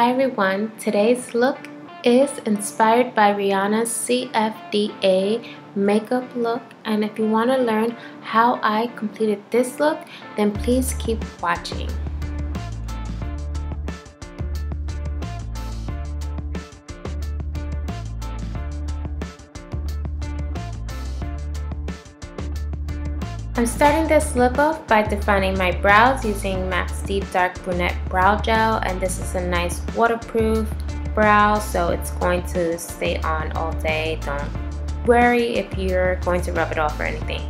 Hi everyone, today's look is inspired by Rihanna's CFDA makeup look, and if you want to learn how I completed this look, then please keep watching. I'm starting this look off by defining my brows using MAC's Deep Dark Brunette Brow Gel, and this is a nice waterproof brow, so it's going to stay on all day. Don't worry if you're going to rub it off or anything.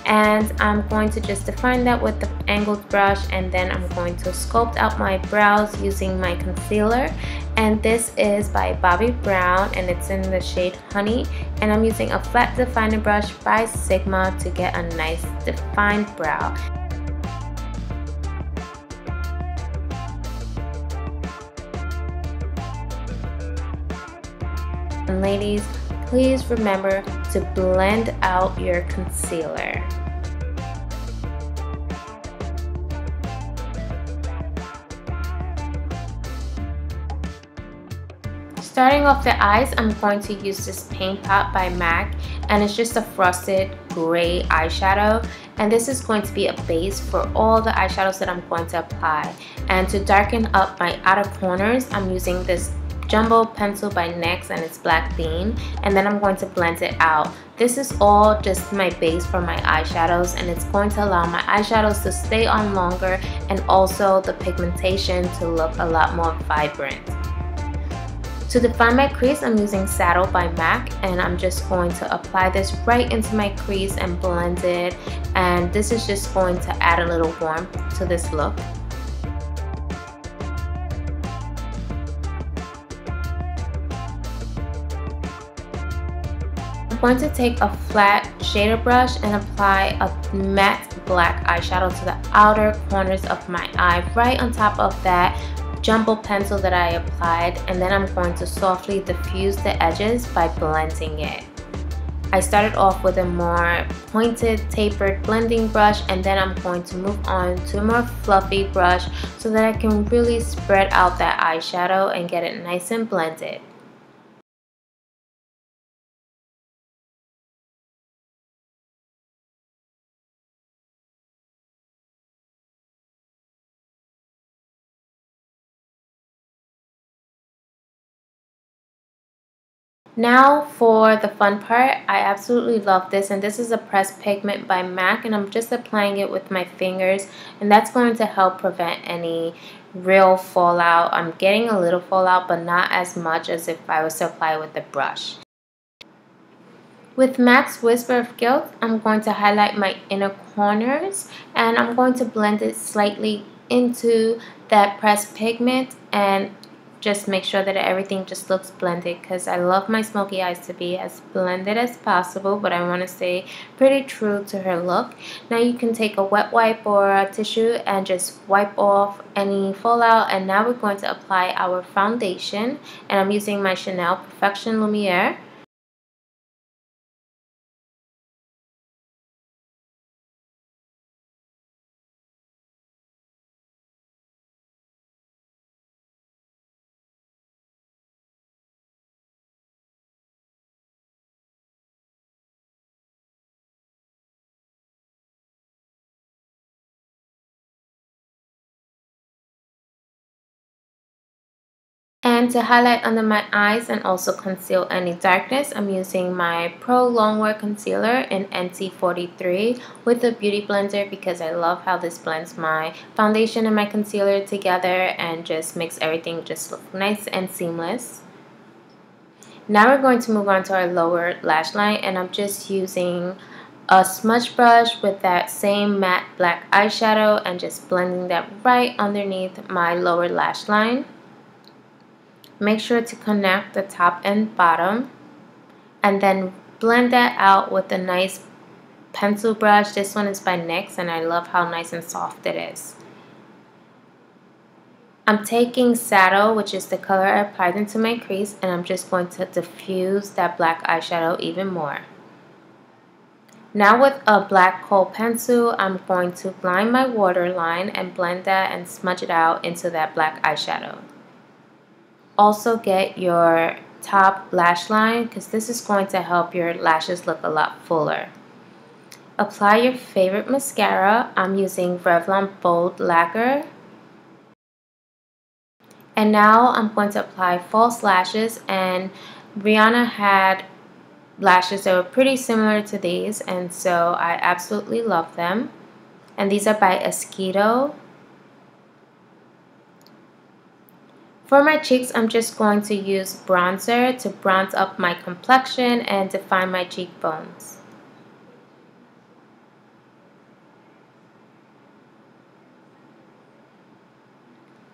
And I'm going to just define that with the angled brush, and then I'm going to sculpt out my brows using my concealer, and this is by Bobbi Brown and it's in the shade Honey, and I'm using a flat definer brush by Sigma to get a nice defined brow. And ladies, please remember to blend out your concealer. Starting off the eyes, I'm going to use this Paint Pot by MAC, and it's just a frosted gray eyeshadow, and this is going to be a base for all the eyeshadows that I'm going to apply. And to darken up my outer corners, I'm using this Jumbo pencil by NYX, and it's Black Bean, and then I'm going to blend it out. This is all just my base for my eyeshadows, and it's going to allow my eyeshadows to stay on longer and also the pigmentation to look a lot more vibrant. To define my crease, I'm using Saddle by MAC, and I'm just going to apply this right into my crease and blend it, and this is just going to add a little warmth to this look. I'm going to take a flat shader brush and apply a matte black eyeshadow to the outer corners of my eye, right on top of that Jumbo pencil that I applied, and then I'm going to softly diffuse the edges by blending it. I started off with a more pointed, tapered blending brush, and then I'm going to move on to a more fluffy brush so that I can really spread out that eyeshadow and get it nice and blended. Now for the fun part, I absolutely love this, and this is a pressed pigment by MAC, and I'm just applying it with my fingers, and that's going to help prevent any real fallout. I'm getting a little fallout, but not as much as if I was to apply it with the brush. With MAC's Whisper of Guilt, I'm going to highlight my inner corners, and I'm going to blend it slightly into that pressed pigment and just make sure that everything just looks blended, because I love my smoky eyes to be as blended as possible, but I want to stay pretty true to her look. Now you can take a wet wipe or a tissue and just wipe off any fallout, and now we're going to apply our foundation, and I'm using my Chanel Perfection Lumiere. And to highlight under my eyes and also conceal any darkness, I'm using my Pro Longwear Concealer in NC43 with a Beauty Blender, because I love how this blends my foundation and my concealer together and just makes everything just look nice and seamless. Now we're going to move on to our lower lash line, and I'm just using a smudge brush with that same matte black eyeshadow and just blending that right underneath my lower lash line. Make sure to connect the top and bottom, and then blend that out with a nice pencil brush. This one is by NYX, and I love how nice and soft it is. I'm taking Saddle, which is the color I applied into my crease, and I'm just going to diffuse that black eyeshadow even more. Now with a black kohl pencil, I'm going to line my waterline and blend that and smudge it out into that black eyeshadow. also get your top lash line because this is going to help your lashes look a lot fuller. Apply your favorite mascara. I'm using Revlon Bold Lacquer. And now I'm going to apply false lashes, and Rihanna had lashes that were pretty similar to these, and so I absolutely love them. And these are by Esquito. For my cheeks, I'm just going to use bronzer to bronze up my complexion and define my cheekbones.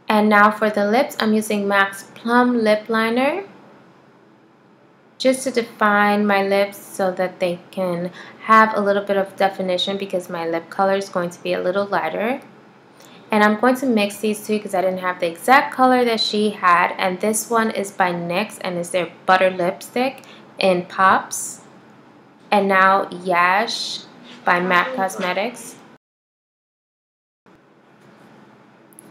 And now for the lips, I'm using MAC's Plum Lip Liner just to define my lips so that they can have a little bit of definition because my lip color is going to be a little lighter. And I'm going to mix these two because I didn't have the exact color that she had. And this one is by NYX and is their Butter Lipstick in Pops. And now Yash by MAC Cosmetics.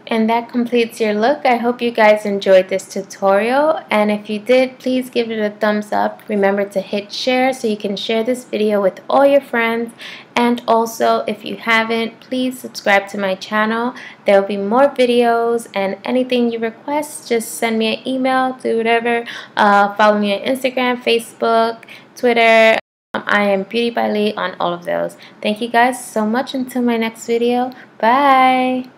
And that completes your look. I hope you guys enjoyed this tutorial, and if you did, please give it a thumbs up. Remember to hit share so you can share this video with all your friends, and also if you haven't, please subscribe to my channel. There will be more videos, and anything you request, just send me an email, do whatever. Follow me on Instagram, Facebook, Twitter. I am BeautybyLee on all of those. Thank you guys so much. Until my next video, bye.